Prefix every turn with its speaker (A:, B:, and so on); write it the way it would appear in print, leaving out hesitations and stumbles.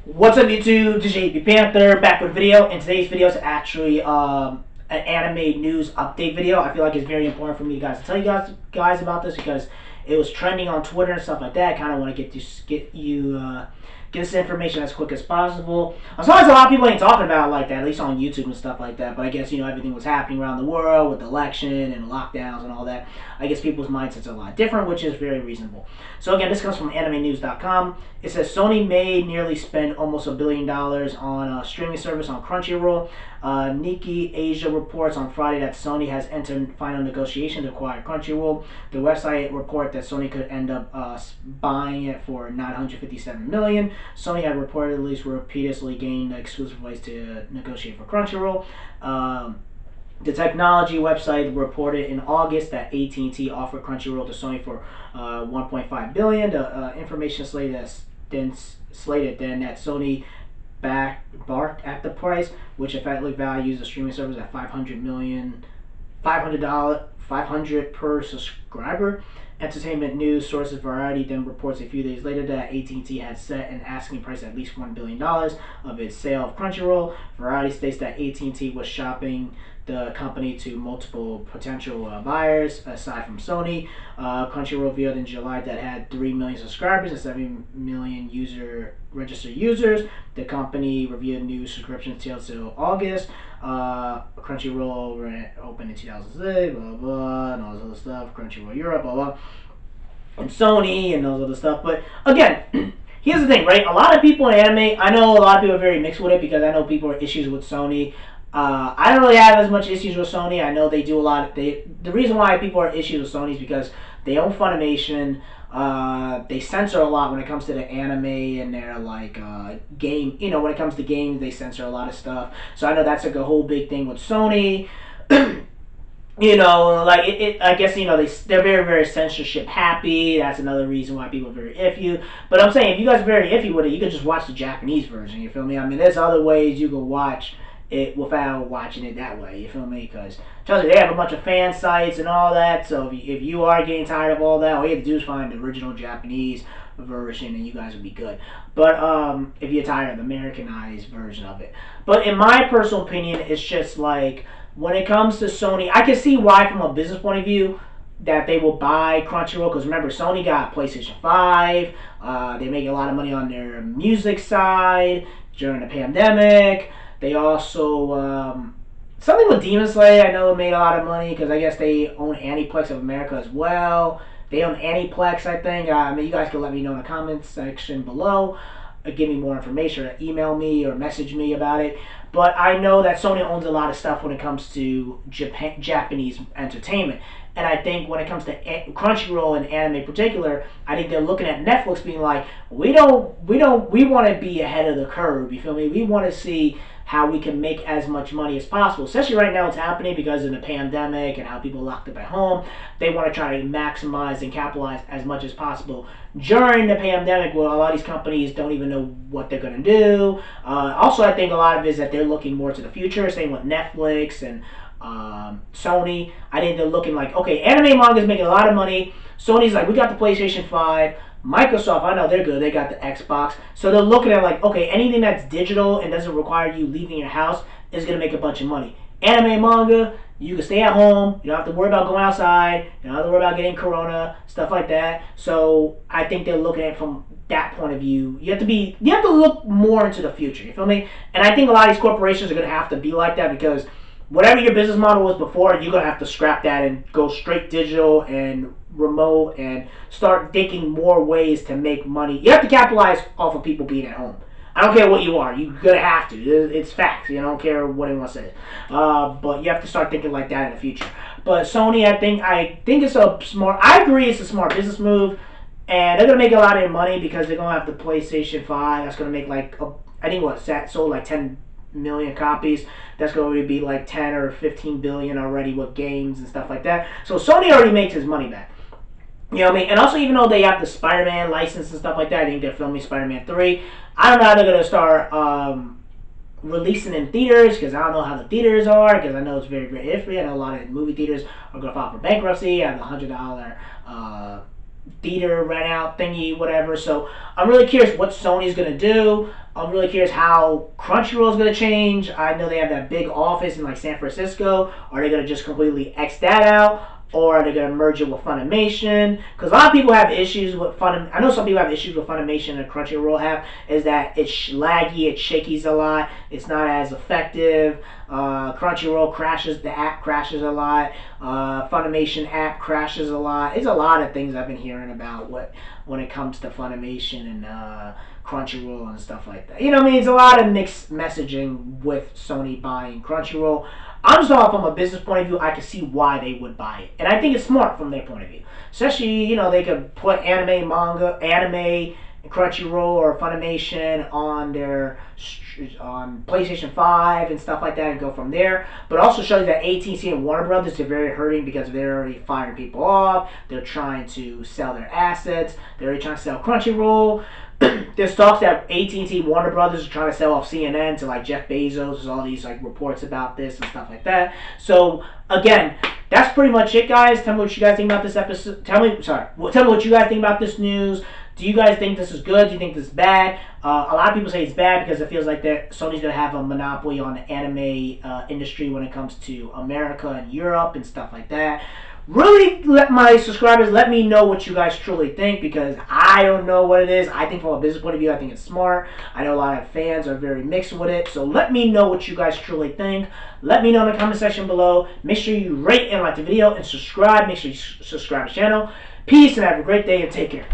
A: What's up YouTube, this is JP Panther back with a video, and today's video is actually an anime news update video. I feel like it's very important for me guys to tell you guys about this because it was trending on Twitter and stuff like that. I kind of want to get this information as quick as possible. As long as a lot of people ain't talking about it like that, at least on YouTube and stuff like that. But I guess, everything was happening around the world with the election and lockdowns and all that. I guess people's mindsets are a lot different, which is very reasonable. So again, this comes from animenews.com. It says Sony may nearly spend almost $1 billion on a streaming service on Crunchyroll. Nikkei Asia reports on Friday that Sony has entered final negotiation to acquire Crunchyroll. The website report that Sony could end up buying it for $957 million. Sony had reportedly repeatedly gained exclusive rights to negotiate for Crunchyroll. The technology website reported in August that AT&T offered Crunchyroll to Sony for $1.5 billion. The information slated that Sony barked at the price, which effectively values the streaming service at $500 per subscriber. Entertainment news sources Variety then reports a few days later that AT&T had set an asking price at least $1 billion of its sale of Crunchyroll. Variety states that AT&T was shopping the company to multiple potential buyers aside from Sony. Crunchyroll revealed in July that it had 3 million subscribers and 7 million registered users. The company reviewed new subscription sales till August. Crunchyroll opened in 2006, blah, blah, and all this other stuff. Crunchyroll Europe, blah, blah. And Sony and all this other stuff. But again, here's the thing, right? A lot of people in anime, I know a lot of people are very mixed with it because I know people have issues with Sony. I don't really have as much issues with Sony. I know they do a lot. The reason why people are issues with Sony is because they own Funimation. They censor a lot when it comes to the anime and their game. When it comes to games, they censor a lot of stuff. So I know that's like a whole big thing with Sony. I guess they're very, very censorship happy. That's another reason why people are very iffy. But I'm saying if you guys are very iffy with it, you can just watch the Japanese version. You feel me? I mean, there's other ways you can watch it without watching it that way, you feel me? Because trust me, they have a bunch of fan sites and all that. So if you are getting tired of all that, all you have to do is find the original Japanese version, and you guys will be good. But if you're tired of the Americanized version of it, but in my personal opinion, it's just like when it comes to Sony, I can see why from a business point of view that they will buy Crunchyroll, because remember, Sony got PlayStation 5. They make a lot of money on their music side during the pandemic. They also, something with Demon Slayer, I know it made a lot of money because I guess they own Aniplex of America as well. They own Aniplex, I think. You guys can let me know in the comments section below. Give me more information, or email me or message me about it. But I know that Sony owns a lot of stuff when it comes to Japanese entertainment. And I think when it comes to Crunchyroll and anime in particular, I think they're looking at Netflix being like, we want to be ahead of the curve. You feel me? We want to see how we can make as much money as possible. Especially right now it's happening because of the pandemic and how people are locked up at home. They want to try to maximize and capitalize as much as possible during the pandemic, where a lot of these companies don't even know what they're going to do. Also, I think a lot of it is that they're looking more to the future, same with Netflix and Sony. I think they're looking like, okay, anime manga is making a lot of money. Sony's like, we got the PlayStation 5. Microsoft, I know they're good. They got the Xbox. So they're looking at like, okay, anything that's digital and doesn't require you leaving your house is going to make a bunch of money. Anime manga, you can stay at home. You don't have to worry about going outside. You don't have to worry about getting corona, stuff like that. So I think they're looking at it from that point of view. You have to look more into the future. You feel me? And I think a lot of these corporations are going to have to be like that because whatever your business model was before, you're going to have to scrap that and go straight digital and remote and start thinking more ways to make money. You have to capitalize off of people being at home. I don't care what you are. You're going to have to. It's facts. I don't care what anyone says. But you have to start thinking like that in the future. But Sony, I think it's a smart... I agree it's a smart business move. And they're going to make a lot of money because they're going to have the PlayStation 5. That's going to make sold like 10 million copies. That's going to be like 10 or 15 billion already with games and stuff like that. So Sony already makes his money back. You know what I mean? And also, even though they have the Spider-Man license and stuff like that, I think they're filming Spider-Man 3. I don't know how they're going to start releasing in theaters because I don't know how the theaters are because I know it's very, very iffy. I know a lot of movie theaters are going to file for bankruptcy. I have the $100 theater rent out thingy, whatever. So I'm really curious what Sony's gonna do. I'm really curious how Crunchyroll is gonna change. I know they have that big office in like San Francisco. Are they gonna just completely X that out? Or are they going to merge it with Funimation? Because a lot of people have issues with Funimation. I know some people have issues with Funimation and Crunchyroll have, is that it's laggy, it shakies a lot, it's not as effective. Crunchyroll crashes, the app crashes a lot. Funimation app crashes a lot. It's a lot of things I've been hearing about when it comes to Funimation and Crunchyroll and stuff like that. You know what I mean? It's a lot of mixed messaging with Sony buying Crunchyroll. I'm just talking from a business point of view. I can see why they would buy it, and I think it's smart from their point of view. Especially, they could put anime, Crunchyroll or Funimation on PlayStation 5 and stuff like that, and go from there. But also show you that AT&T and Warner Brothers are very hurting because they're already firing people off. They're trying to sell their assets. They're already trying to sell Crunchyroll. There's talks that AT&T Warner Brothers are trying to sell off CNN to like Jeff Bezos. There's all these like reports about this and stuff like that. So again, that's pretty much it, guys. Tell me what you guys think about this episode. Tell me what you guys think about this news. Do you guys think this is good? Do you think this is bad? A lot of people say it's bad because it feels like that Sony's going to have a monopoly on the anime industry when it comes to America and Europe and stuff like that. Really let my subscribers let me know what you guys truly think, because I don't know what it is. I think from a business point of view, I think it's smart. I know a lot of fans are very mixed with it. So let me know what you guys truly think. Let me know in the comment section below. Make sure you rate and like the video and subscribe. Make sure you subscribe to the channel. Peace and have a great day and take care.